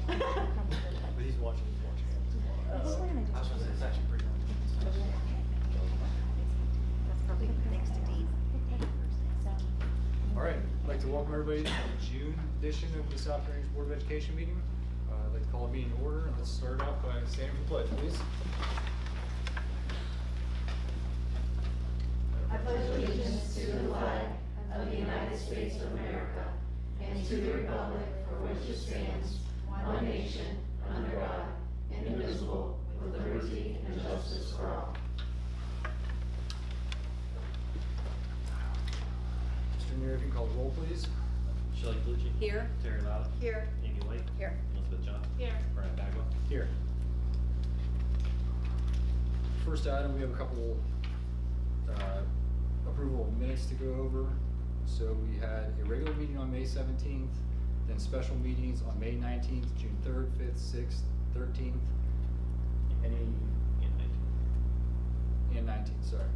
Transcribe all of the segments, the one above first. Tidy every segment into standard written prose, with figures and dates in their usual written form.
But he's watching. I was going to say it's actually pretty much. That's probably thanks to Dean. All right, I'd like to welcome everybody to the June edition of the South Range Board of Education meeting. I'd like to call a meeting to order, and let's start off by standing for the pledge, please. I pledge allegiance to the flag of the United States of America and to the republic for which it stands, one nation, under God, indivisible, with liberty and justice for all. Mr. Neer, if you can call the roll, please. Shelley Clucci. Here. Terry Loud. Here. Amy White. Here. Elizabeth Johnson. Here. Brian Bagwell. Here. First item, we have a couple approval of minutes to go over. So we had a regular meeting on May 17th, then special meetings on May 19th, June 3rd, 5th, 6th, 13th, and 19th, sorry.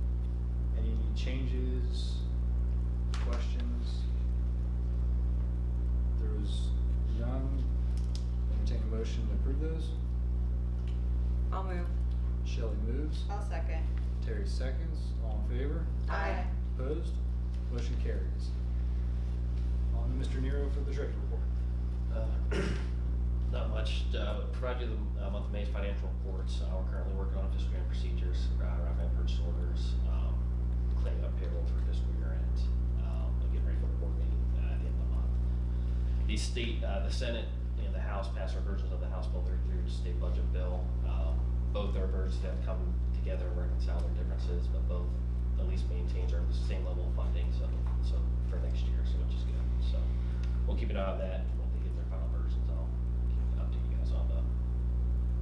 Any changes, questions? There was none. Entertain a motion to approve those. I'll move. Shelley moves. I'll second. Terry seconds. All in favor? Aye. Opposed? Motion carries. On to Mr. Nero for the treasury report. Not much. Provide you the month of May's financial reports. We're currently working on fiscal year procedures, wrapping up purchase orders, cleaning up payroll for fiscal year end, and getting ready for the board meeting at the end of the month. The Senate and the House passed our versions of the House Bill 33, state budget bill. Both our versions have come together and reconcile their differences, but both at least maintains the same level of funding so for next year, so which is good. So we'll keep an eye on that, and when they get their final versions, I'll update you guys on the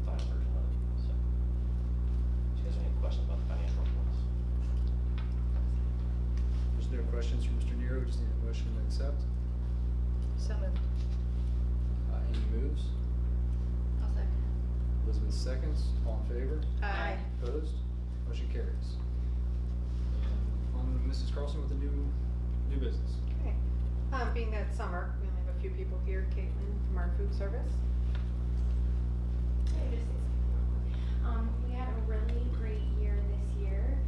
final version of it. So, if you guys have any questions about the financial reports? There's no questions from Mr. Nero. Just need a motion to accept. So moved. Amy moves. I'll second. Elizabeth seconds. All in favor? Aye. Opposed? Motion carries. And on to Mrs. Carlson with the new business. Okay. Being that it's summer, we only have a few people here. Caitlin from our food service. I just say something. We had a really great year this year,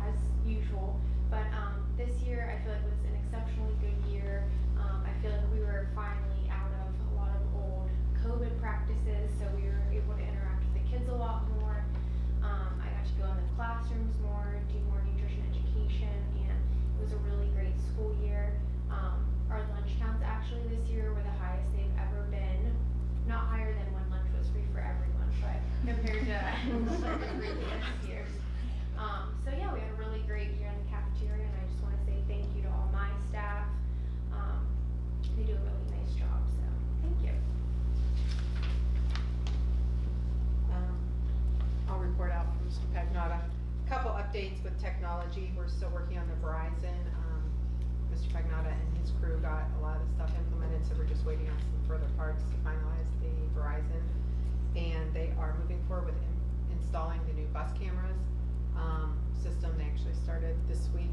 as usual. But this year, I feel like was an exceptionally good year. I feel like we were finally out of a lot of old COVID practices, so we were able to interact with the kids a lot more. I got to go in the classrooms more, do more nutrition education, and it was a really great school year. Our lunch counts actually this year were the highest they've ever been. Not higher than when lunch was free for everyone, but compared to the previous years. So yeah, we had a really great year in the cafeteria, and I just want to say thank you to all my staff. They do a really nice job, so thank you. I'll report out from Mr. Pagnotta. A couple updates with technology. We're still working on the Verizon. Mr. Pagnotta and his crew got a lot of stuff implemented, so we're just waiting on some further parts to finalize the Verizon. And they are moving forward with installing the new bus cameras system. They actually started this week.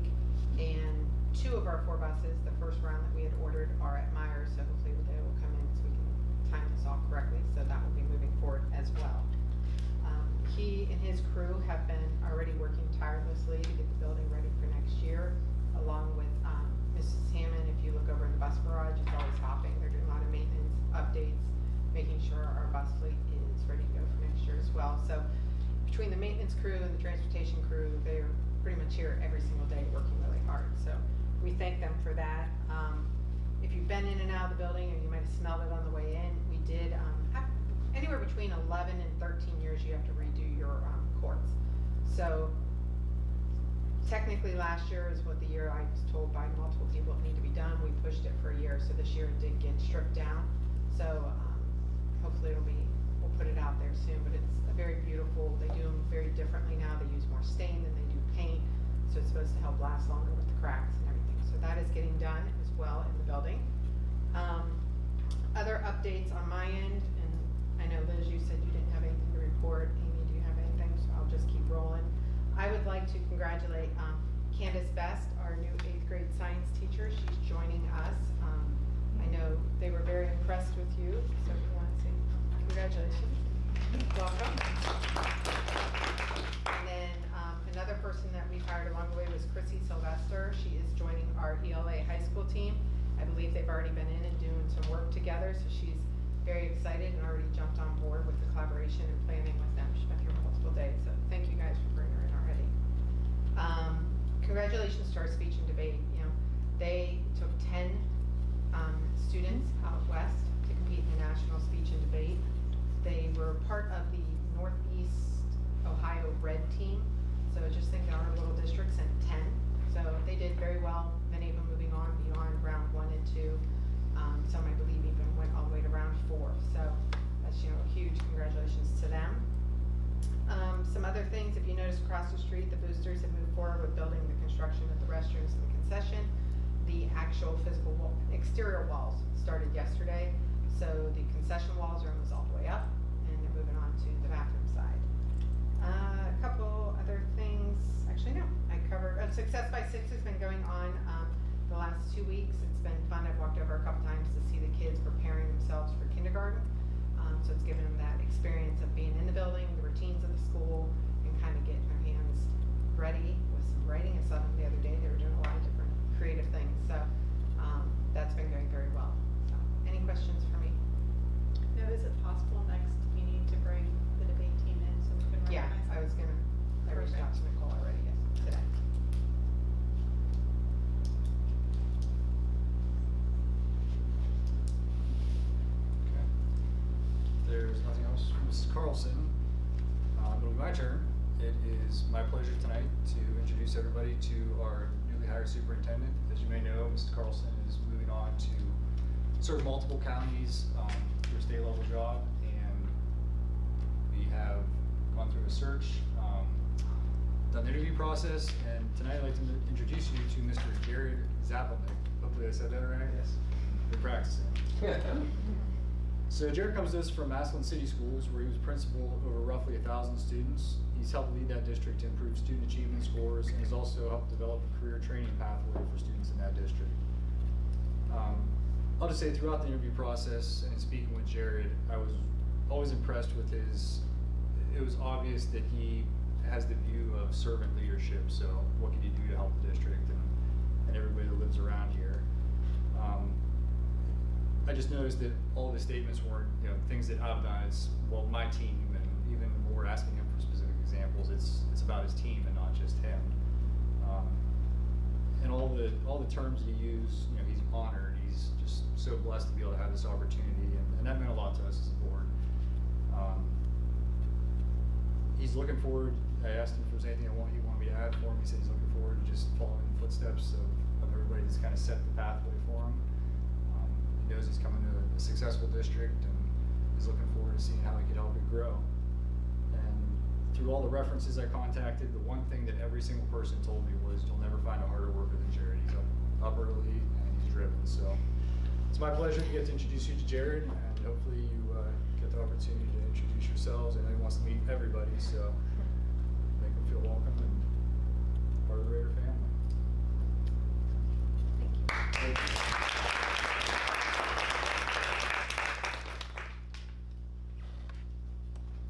And 2 of our 4 buses, the first round that we had ordered, are at Myers, so hopefully they will come in so we can time this all correctly. So that will be moving forward as well. He and his crew have been already working tirelessly to get the building ready for next year, along with Mrs. Hammond. If you look over in the bus garage, it's always hopping. They're doing a lot of maintenance updates, making sure our bus fleet is ready to go for next year as well. So between the maintenance crew and the transportation crew, they're pretty much here every single day working really hard. So we thank them for that. If you've been in and out of the building, or you might have smelled it on the way in, we did have anywhere between 11 and 13 years you have to redo your courts. So technically last year is what the year I was told by multiple people it needed to be done. We pushed it for a year, so this year it did get stripped down. So hopefully we'll put it out there soon, but it's a very beautiful, they do them very differently now. They use more stain than they do paint, so it's supposed to help last longer with the cracks and everything. So that is getting done as well in the building. Other updates on my end, and I know Liz, you said you didn't have anything to report. Amy, do you have anything? So I'll just keep rolling. I would like to congratulate Candace Best, our new 8th grade science teacher. She's joining us. I know they were very impressed with you, so we want to say congratulations. Welcome. And then another person that we've hired along the way was Chrissy Sylvester. She is joining our ELA high school team. I believe they've already been in and doing some work together, so she's very excited and already jumped on board with the collaboration and planning with them. She's been here multiple days, so thank you guys for bringing her in already. Congratulations to our speech and debate. You know, they took 10 students out west to compete in the national speech and debate. They were part of the Northeast Ohio Red team. So just think our little district sent 10. So they did very well, many of them moving on beyond round 1 and 2. Some I believe even went all the way to round 4. So that's, you know, a huge congratulations to them. Some other things, if you notice across the street, the boosters have moved forward with building the construction of the restrooms and the concession. The actual physical exterior walls started yesterday. So the concession walls are almost all the way up, and they're moving on to the bathroom side. A couple other things, actually no, I covered, Success by Six has been going on the last 2 weeks. It's been fun. I've walked over a couple times to see the kids preparing themselves for kindergarten. So it's given them that experience of being in the building, the routines of the school, and kind of getting their hands ready with some writing. I saw them the other day. They were doing a lot of different creative things. So that's been going very well. So any questions for me? Now, is it possible next we need to bring the debate team in so we can Yeah, recognize them? I reached out to Nicole already, yes, today. Okay. If there's nothing else from Mrs. Carlson, it'll be my turn. It is my pleasure tonight to introduce everybody to our newly hired superintendent. As you may know, Mrs. Carlson is moving on to serve multiple counties through a state level job, and we have gone through a search, done the interview process, and tonight I'd like to introduce you to Mr. Jared Zappelnick. Hopefully I said that right. Yes. Been practicing. So Jared comes to us from Massillon City Schools, where he was principal over roughly 1,000 students. He's helped lead that district to improve student achievement scores, and has also helped develop a career training pathway for students in that district. I'll just say throughout the interview process and in speaking with Jared, I was always impressed with it was obvious that he has the view of servant leadership. So what can you do to help the district and everybody that lives around here? I just noticed that all of his statements weren't, you know, things that I've done. It's, well, my team, and even when we're asking him for specific examples, it's about his team and not just him. And all the terms that he used, you know, he's honored. He's just so blessed to be able to have this opportunity, and that meant a lot to us as a board. He's looking forward. I asked him if there was anything he wanted me to add for him. He said he's looking forward to just following the footsteps of everybody that's kind of set the pathway for him. He knows he's coming to a successful district, and is looking forward to seeing how he can help it grow. And through all the references I contacted, the one thing that every single person told me was, you'll never find a harder worker than Jared. He's up early and he's driven. So it's my pleasure to get to introduce you to Jared, and hopefully you get the opportunity to introduce yourselves. I know he wants to meet everybody, so make him feel welcome and part of the Raider family. Thank you.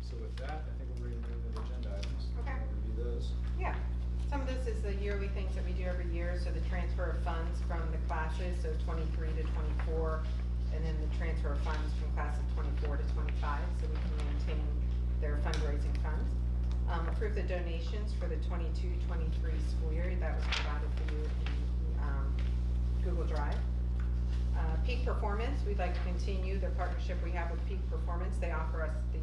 So with that, I think we're ready to move to the agenda items. Okay. I'll review those. Yeah, some of this is the yearly things that we do every year, so the transfer of funds from the classes, so 23 to 24, and then the transfer of funds from class of 24 to 25, so we can maintain their fundraising funds. Approve the donations for the 22-23 school year, that was provided for you in Google Drive. Peak Performance, we'd like to continue the partnership we have with Peak Performance. They offer us the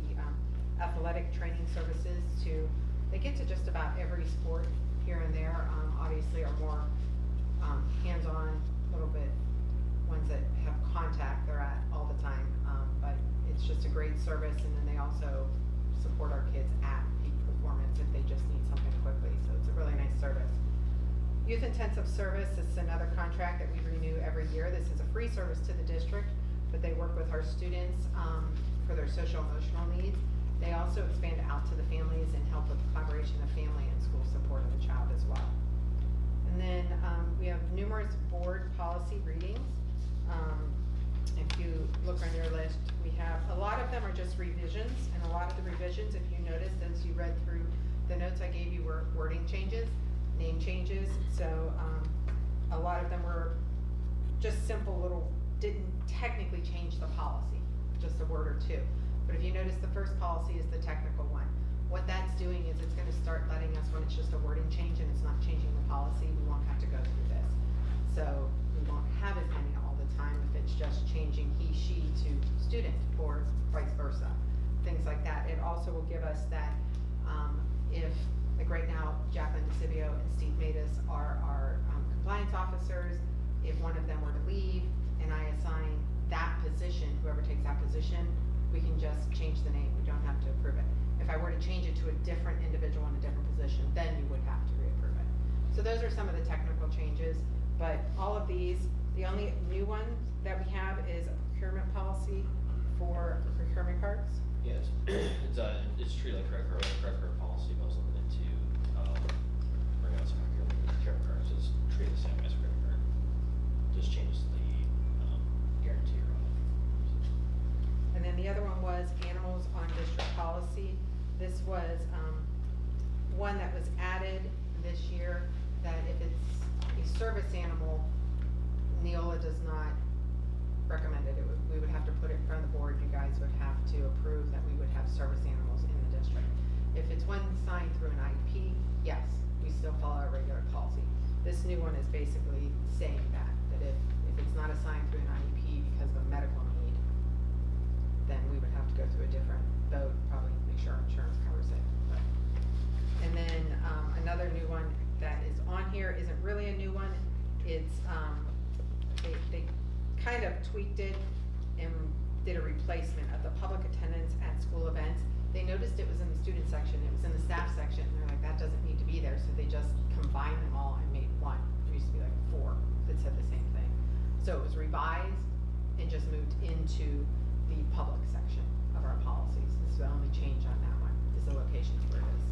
athletic training services they get to just about every sport here and there. Obviously are more hands-on, a little bit ones that have contact they're at all the time. But it's just a great service, and then they also support our kids at Peak Performance if they just need something quickly. So it's a really nice service. Youth Intensive Service, this is another contract that we renew every year. This is a free service to the district, but they work with our students for their social emotional needs. They also expand out to the families and help with the collaboration of family and school support of the child as well. And then we have numerous board policy readings. If you look on your list, we have, a lot of them are just revisions, and a lot of the revisions, if you noticed, as you read through the notes I gave you, were wording changes, name changes, so, a lot of them were just simple little, didn't technically change the policy, just a word or two. But if you notice, the first policy is the technical one. What that's doing is it's gonna start letting us, when it's just a wording change and it's not changing the policy, we won't have to go through this. So we won't have as many all the time if it's just changing he, she to student or vice versa, things like that. It also will give us that, if, like right now, Jacqueline DeCibio and Steve Matus are our compliance officers. If one of them were to leave and I assign that position, whoever takes that position, we can just change the name, we don't have to approve it. If I were to change it to a different individual in a different position, then you would have to reapprove it. So those are some of the technical changes, but all of these, the only new one that we have is a procurement policy for procurement cards. Yes, it's treated like credit card policy, but I was looking into, bring out some procurement cards, it's treated the same as credit card. Just changes the, guarantee or And then the other one was animals on district policy. This was, one that was added this year, that if it's a service animal, Neola does not recommend it. We would have to put it in front of the board, you guys would have to approve that we would have service animals in the district. If it's one signed through an IEP, yes, we still follow our regular policy. This new one is basically saying that if it's not assigned through an IEP because of a medical need, then we would have to go through a different vote, probably make sure our insurance covers it. But- And then, another new one that is on here isn't really a new one, it's, they kind of tweaked it and did a replacement of the public attendance at school events. They noticed it was in the student section, it was in the staff section, and they're like, that doesn't need to be there, so they just combined them all and made one. There used to be like 4 that said the same thing. So it was revised and just moved into the public section of our policies. This is the only change on that one, is the locations where it is.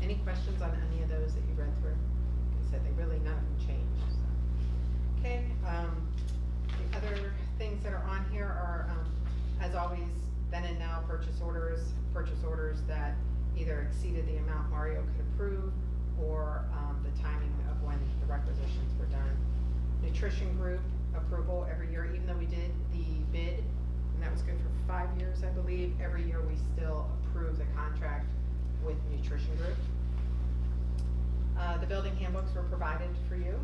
Any questions on any of those that you read through? Like I said, none of them changed, so. Okay, the other things that are on here are, as always, then and now purchase orders that either exceeded the amount Mario could approve or, the timing of when the requisitions were done. Nutrition group approval every year, even though we did the bid, and that was good for 5 years, I believe, every year we still approve the contract with nutrition group. The building handbooks were provided for you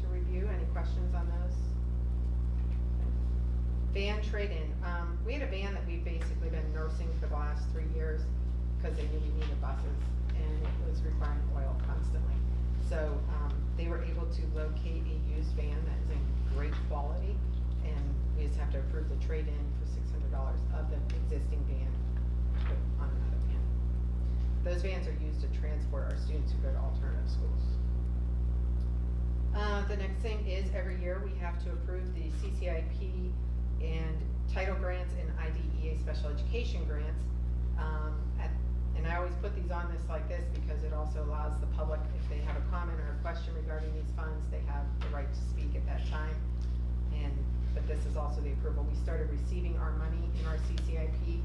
to review. Any questions on those? Van trade-in. We had a van that we've basically been nursing for the last 3 years because they knew we needed buses and it was requiring oil constantly. So, they were able to locate a used van that is in great quality, and we just have to approve the trade-in for $600 of the existing van to put on another van. Those vans are used to transport our students who go to alternative schools. The next thing is every year we have to approve the CCIP and title grants and IDEA special education grants. And I always put these on this like this because it also allows the public, if they have a comment or a question regarding these funds, they have the right to speak at that time. But this is also the approval. We started receiving our money in our CCIP.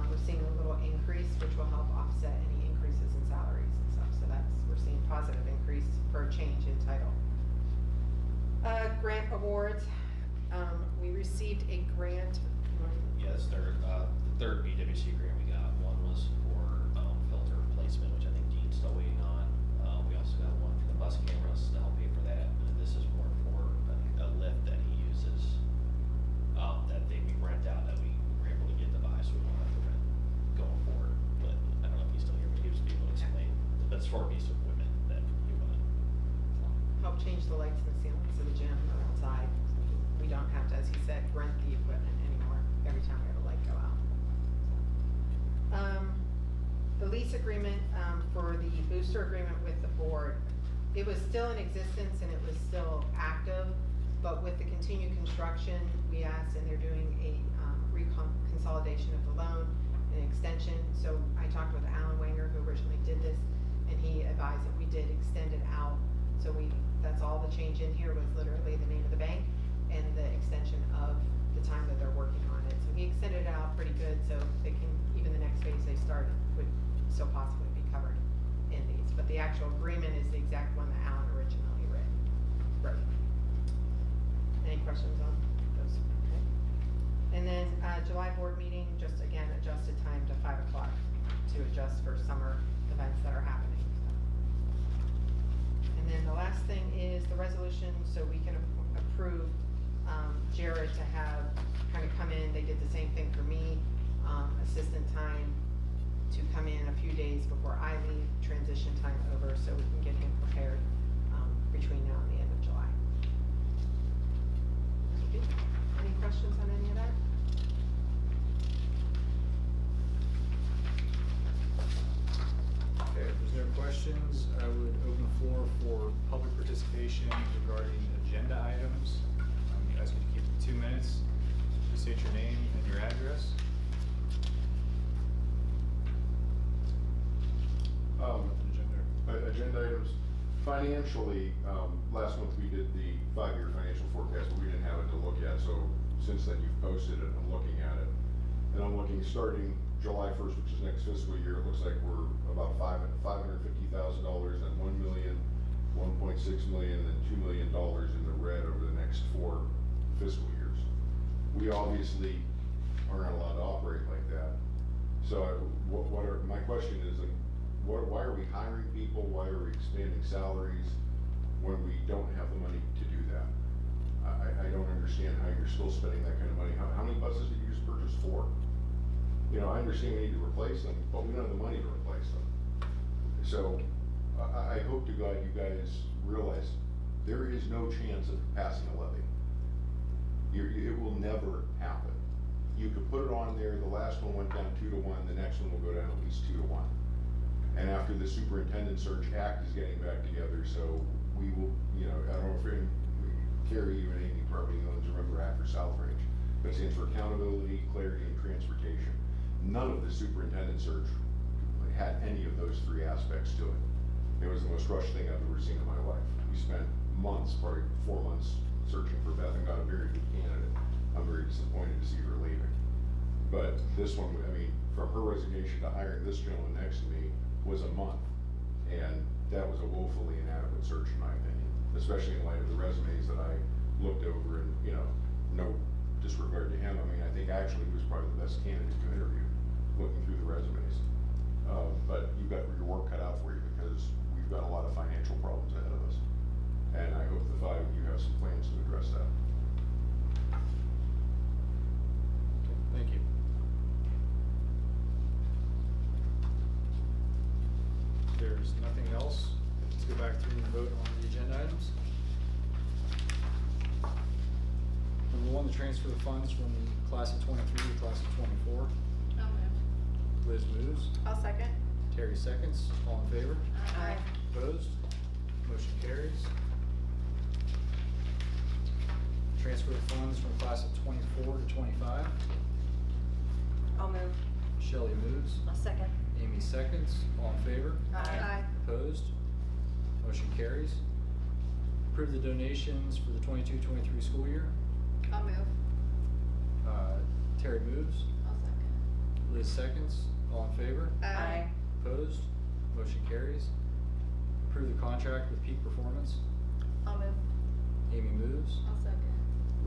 We're seeing a little increase, which will help offset any increases in salaries and stuff. So we're seeing positive increase for a change in title. Grant awards. We received a grant. Yeah, it's the third BWC grant we got. One was for filter replacement, which I think Dean's still waiting on. We also got one for the bus cameras to help pay for that. And this is more for a lift that he uses, that we rent out that we were able to get to buy, so we won't have to rent going forward. But I don't know if he's still here, but he was able to explain. That's for a piece of equipment that he wanted. Help change the lights in the ceilings of the gym or outside. We don't have to, as he said, rent the equipment anymore every time we have a light go out. The lease agreement, for the booster agreement with the board, it was still in existence and it was still active, but with the continued construction, we asked, and they're doing a, consolidation of the loan, an extension. So I talked with Alan Wanger, who originally did this, and he advised that we did extend it out. So that's all the change in here was literally the name of the bank and the extension of the time that they're working on it. the exact one that Alan originally wrote. Any questions on those? Okay. And then, July board meeting, just again, adjusted time to 5 o'clock to adjust for summer events that are happening. And then the last thing is the resolution, so we can approve, Jared to have, kind of come in, they did the same thing for me, assistant time to come in a few days before I leave, transition time over, so we can get him prepared, between now and the end of July. Okay. Any questions on any of that? Okay, if there's no questions, I would open the floor for public participation regarding agenda items. I'm asking you to keep it 2 minutes. Please state your name and your address. Agenda items. Financially, last month we did the 5-year financial forecast, but we didn't have it to look at, so since then you've posted it, I'm looking at it. And I'm looking, starting July 1st, which is next fiscal year, it looks like we're about $550,000 and $1 million, $1.6 million, and $2 million in the red over the next 4 fiscal years. We obviously are not allowed to operate like that. So my question is, why are we hiring people? Why are we expanding salaries when we don't have the money to do that? I don't understand how you're still spending that kind of money. How many buses did you just purchase? 4? You know, I understand we need to replace them, but we don't have the money to replace them. So I hope to God you guys realize there is no chance of passing a levy. It will never happen. You could put it on there, the last one went down 2 to 1, the next one will go down at least 2 to 1. And after the superintendent search act is getting back together, so we will, you know, I don't know if Carrie, you and Amy probably know, remember after South Range, but it stands for accountability, clarity, and transportation. None of the superintendent search had any of those 3 aspects to it. It was the most rushed thing I've ever seen in my life. We spent months, probably 4 months, searching for Beth and got a very good candidate. I'm very disappointed to see her leaving. But this one, I mean, from her resignation to hiring this gentleman next to me was a month. And that was a woefully inadequate search in my opinion, especially in light of the resumes that I looked over and, you know, no disregard to him. I mean, I think actually he was probably the best candidate to interview, looking through the resumes. But you've got your work cut out for you because we've got a lot of financial problems ahead of us. And I hope the 5 of you have some plans to address that. Thank you. If there's nothing else, let's go back through and vote on the agenda items. Number 1, to transfer the funds from class of 23 to class of 24. I'll move. Liz moves. I'll second. Terry seconds. All in favor? Aye. Opposed? Motion carries. Transfer the funds from class of 24 to 25. I'll move. Shelley moves. I'll second. Amy seconds. All in favor? Aye. Opposed? Motion carries. Approve the donations for the 22-23 school year. I'll move. Terry moves. I'll second. Liz seconds. All in favor? Aye. Opposed? Motion carries. Approve the contract with Peak Performance. I'll move. Amy moves. I'll second.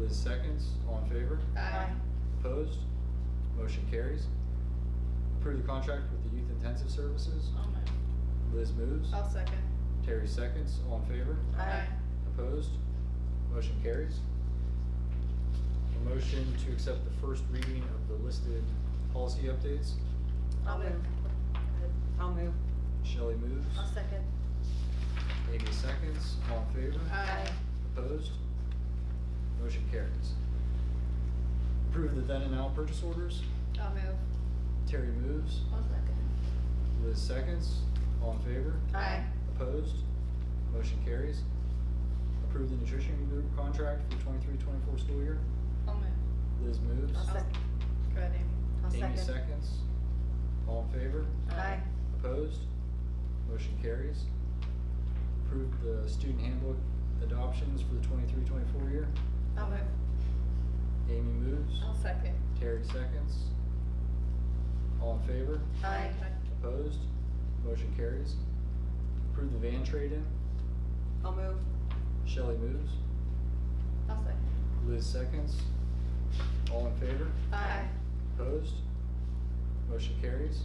Liz seconds. All in favor? Aye. Opposed? Motion carries. Approve the contract with the Youth Intensive Services. I'll move. Liz moves. I'll second. Terry seconds. All in favor? Aye. Opposed? Motion carries. A motion to accept the first reading of the listed policy updates. I'll move. I'll move. Shelley moves. I'll second. Amy seconds. All in favor? Aye. Opposed? Motion carries. Approve the then and now purchase orders. I'll move. Terry moves. I'll second. Liz seconds. All in favor? Aye. Opposed? Motion carries. Approve the nutrition group contract for the 23-24 school year. I'll move. Liz moves. I'll second. Go ahead, Amy. I'll Amy second. seconds. All in favor? Aye. Opposed? Motion carries. Approve the student handbook adoptions for the 23-24 year. I'll move. Amy moves. I'll second. Terry seconds. All in favor? Aye. Opposed? Motion carries. Approve the van trade-in. I'll move. Shelley moves. I'll second. Liz seconds. All in favor? Aye. Opposed? Motion carries.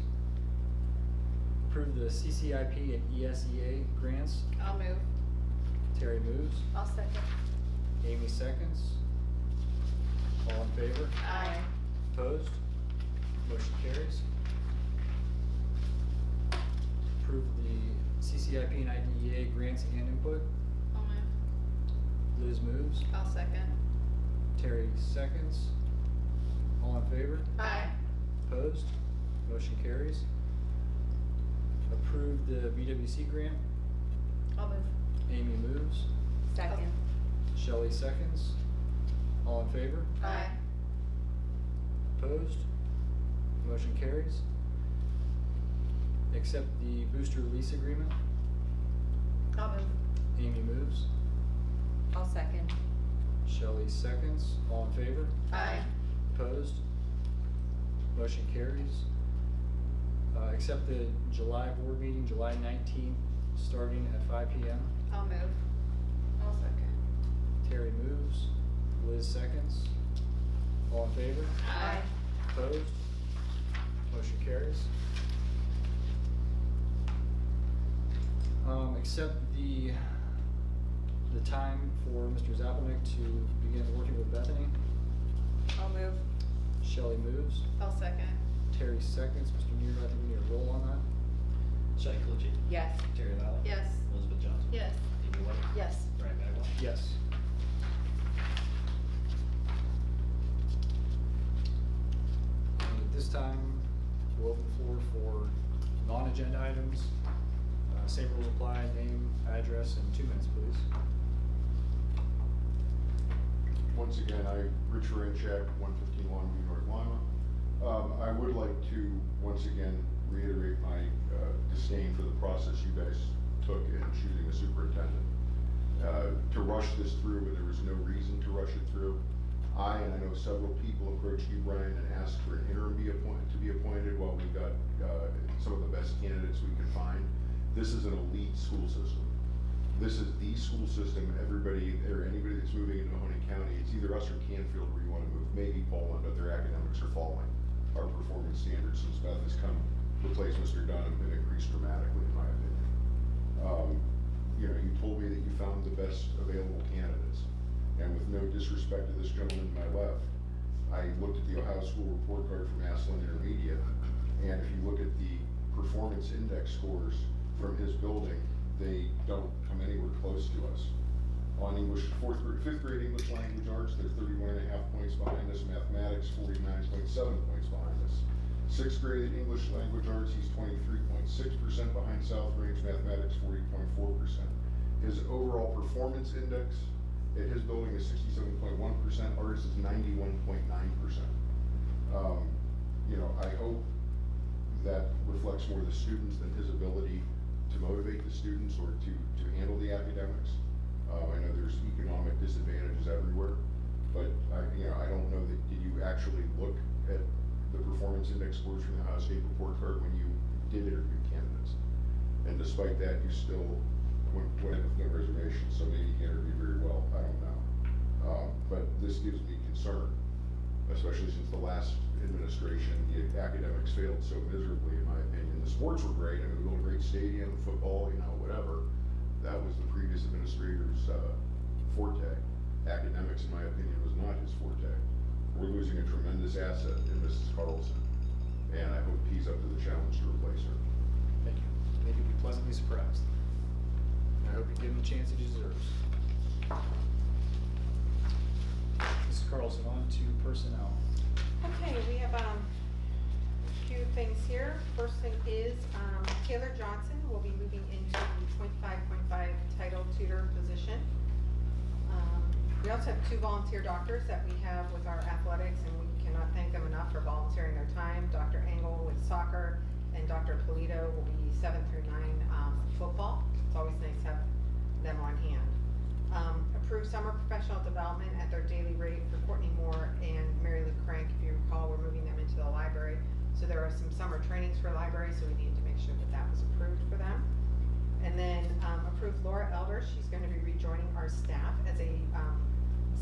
Approve the CCIP and ESEA grants. I'll move. Terry moves. I'll second. Amy seconds. All in favor? Aye. Opposed? Motion carries. Approve the CCIP and IDEA grants and input. I'll move. Liz moves. I'll second. Terry seconds. All in favor? Aye. Opposed? Motion carries. Approve the BWC grant. I'll move. Amy moves. Second. Shelley seconds. All in favor? Aye. Opposed? Motion carries. Accept the booster lease agreement. I'll move. Amy moves. I'll second. Shelley seconds. All in favor? Aye. Opposed? Motion carries. Accept the July board meeting, July 19th, starting at 5 p.m. I'll move. I'll second. Terry moves. Liz seconds. All in favor? Aye. Opposed? Motion carries. Accept the time for Mr. Zappelnick to begin working with Bethany. I'll move. Shelley moves. I'll second. Terry seconds. Mr. Neer, I think we need a roll on that. Shelley Calucci. Yes. Terry Valley. Yes. Elizabeth Johnson. Yes. Amy White. Yes. Brian Bagwell. Yes. And at this time, we'll open the floor for non-agenda items. Same rule apply, name, address, and 2 minutes, please. Once again, Rich Renchak, 115 Longview, North Lima. I would like to, once again, reiterate my disdain for the process you guys took in choosing a superintendent. To rush this through when there was no reason to rush it through. I know several people approached you, Brian, and asked for an interim to be appointed while we got some of the best candidates we could find. This is an elite school system. This is the school system. Everybody or anybody that's moving into Mahoning County, it's either us or Canfield where you want to move. Maybe Poland, but their academics are falling. Our performance standards since Beth has come replace Mr. Dunham have increased dramatically, in my opinion. You told me that you found the best available candidates, and with no disrespect to this gentleman to my left, I looked at the Ohio School Report Card from Massillon Intermediate, and if you look at the performance index scores from his building, they don't come anywhere close to us. On English, fifth grade English language arts, they're 31.5 points behind us. Mathematics, 49.7 points behind us. Sixth grade English language arts, he's 23.6% behind South Range. Mathematics, 40.4%. His overall performance index at his building is 67.1%. Ours is 91.9%. I hope that reflects more the students than his ability to motivate the students or to handle the academics. I know there's economic disadvantages everywhere, but I don't know that, did you actually look at the performance index scores from the Ohio State Report Card when you did interview candidates? And despite that, you still went with no reservation, so maybe you interviewed very well, I don't know. But this gives me concern, especially since the last administration, the academics failed so miserably, in my opinion. The sports were great. I mean, we built a great stadium, football, whatever. That was the previous administrator's forte. Academics, in my opinion, was not his forte. We're losing a tremendous asset in Mrs. Carlson, and I hope he's up to the challenge to replace her. Thank you. I think you'll be pleasantly surprised. I hope you give him the chance he deserves. Mrs. Carlson, on to personnel. Okay, we have a few things here. First thing is Taylor Johnson will be moving into the .5 title tutor position. We also have 2 volunteer doctors that we have with our athletics, and we cannot thank them enough for volunteering their time. Dr. Engel with soccer, and Dr. Polito will be 7 through 9 football. It's always nice to have them on hand. Approved summer professional development at their daily rate for Courtney Moore and Mary Lou Crank. If you recall, we're moving them into the library. So there are some summer trainings for library, so we needed to make sure that that was approved for them. And then Laura Elder. She's going to be rejoining our staff as a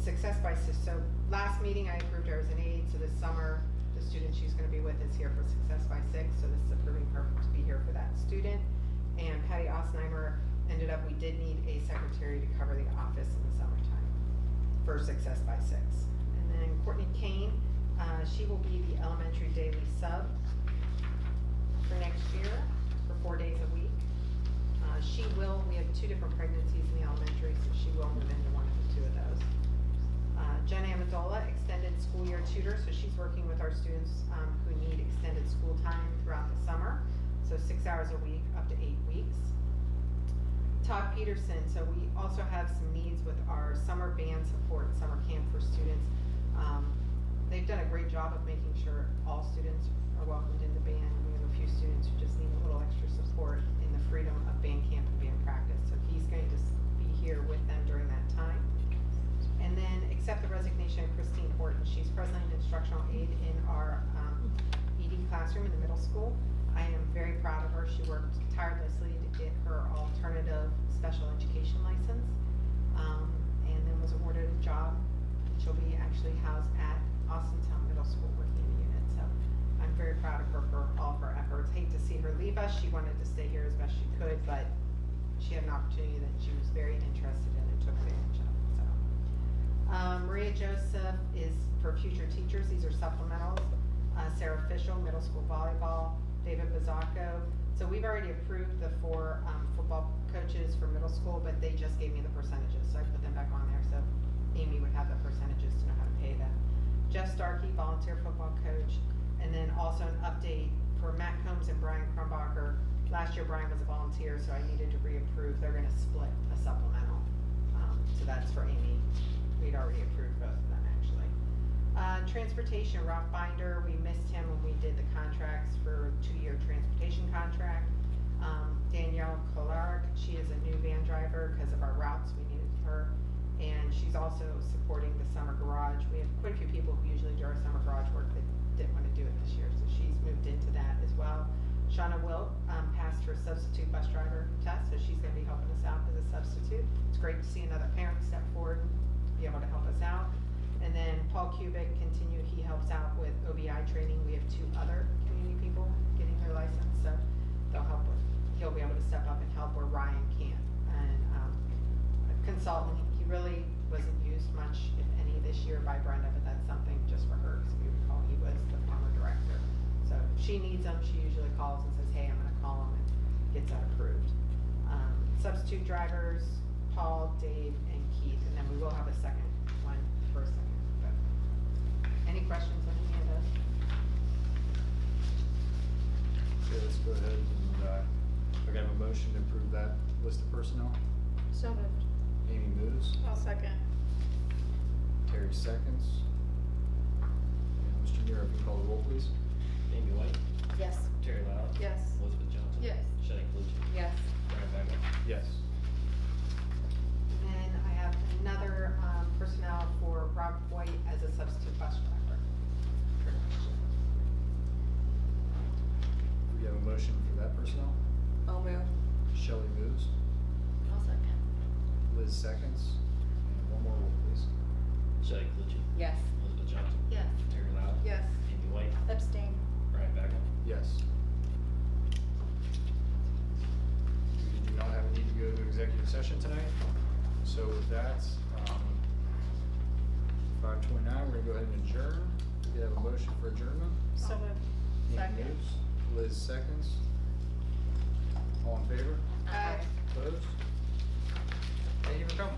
Success by Six. So last meeting I approved her as an aide, so this summer the student she's going to be with is here for Success by Six, so this is approving her to be here for that student. And Patty Osnheimer ended up, we did need a secretary to cover the office in the summertime for Success by Six. And then Courtney Kane, she will be the elementary daily sub for next year for 4 days a week. We have 2 different pregnancies in the elementary, so she will move into one of the 2 of those. Jen Amendola, extended school year tutor, so she's working with our students who need extended school time throughout the summer. So 6 hours a week, up to 8 weeks. Todd Peterson, so we also have some needs with our summer band support, summer camp for students. They've done a great job of making sure all students are welcomed into band. We have a few students who just need a little extra support in the freedom of band camp and band practice. So he's going to be here with them during that time. And then accept the resignation of Christine Horton. She's present instructional aide in our ED classroom in the middle school. I am very proud of her. She worked tirelessly to get her alternative special education license, and then was awarded a job. She'll be actually housed at Austintown Middle School working in the unit. So I'm very proud of her for all of her efforts. Hate to see her leave us. She wanted to stay here as best she could, but she had an opportunity that she was very interested in and took advantage of. So Maria Joseph is for future teachers. These are supplementals. Sarah Fischel, middle school volleyball. David Bazzacco. So we've already approved the 4 football coaches for middle school, but they just gave me the percentages, so I put them back on there so Amy would have the percentages to know how to pay them. Jeff Starkey, volunteer football coach, and then also an update for Matt Combs and Brian Krumbacher. Last year Brian was a volunteer, so I needed to reapprove. They're going to split a supplemental, so that's for Amy. We'd already approved both of them actually. Transportation, Ralph Binder, we missed him when we did the contracts for 2-year transportation contract. Danielle Kolarek, she is a new van driver because of our routes, we needed her. And she's also supporting the summer garage. We have quite a few people who usually do our summer garage work that didn't want to do it this year, so she's moved into that as well. Shauna Wilk passed her substitute bus driver test, so she's going to be helping us out as a substitute. It's great to see another parent step forward and be able to help us out. And then Paul Kubik continued, he helps out with OBI training. We have 2 other community people getting their license, so they'll help with, he'll be able to step up and help where Ryan can't. And a consultant, he really wasn't used much, if any, this year by Brenda, but that's something just for her, because we recall he was the former director. So if she needs them, she usually calls and says, hey, I'm gonna call them, and gets that approved. Substitute drivers, Paul, Dave, and Keith, and then we will have a second one for a second. But any questions on any of those? Okay, let's go ahead and, we're gonna have a motion to approve that list of personnel. So moved. Amy moves, I'll second. Terry seconds. And Mr. Nero, if you call the roll, please. Amy White, Yes. Terry Lau. Yes. Elizabeth Johnson. Yes. Shelly Calucci. Yes. Brian Bagley. Yes. And then I have another personnel for Rob White as a substitute bus driver. for next year. We have a motion for that personnel. I'll move. Shelley moves, I'll second. Liz seconds, and one more roll, please. Shelly Calucci. Yes. Elizabeth Johnson. Yes. Terry Lau. Yes. Amy White. Abstain. Brian Bagley. Yes. We do not have a need to go to executive session tonight, so with that, 5:29, we're gonna go ahead and adjourn. We have a motion for adjournment. So moved. Amy Second. moves, Liz seconds. All in favor? Aye. Opposed? Thank you for coming.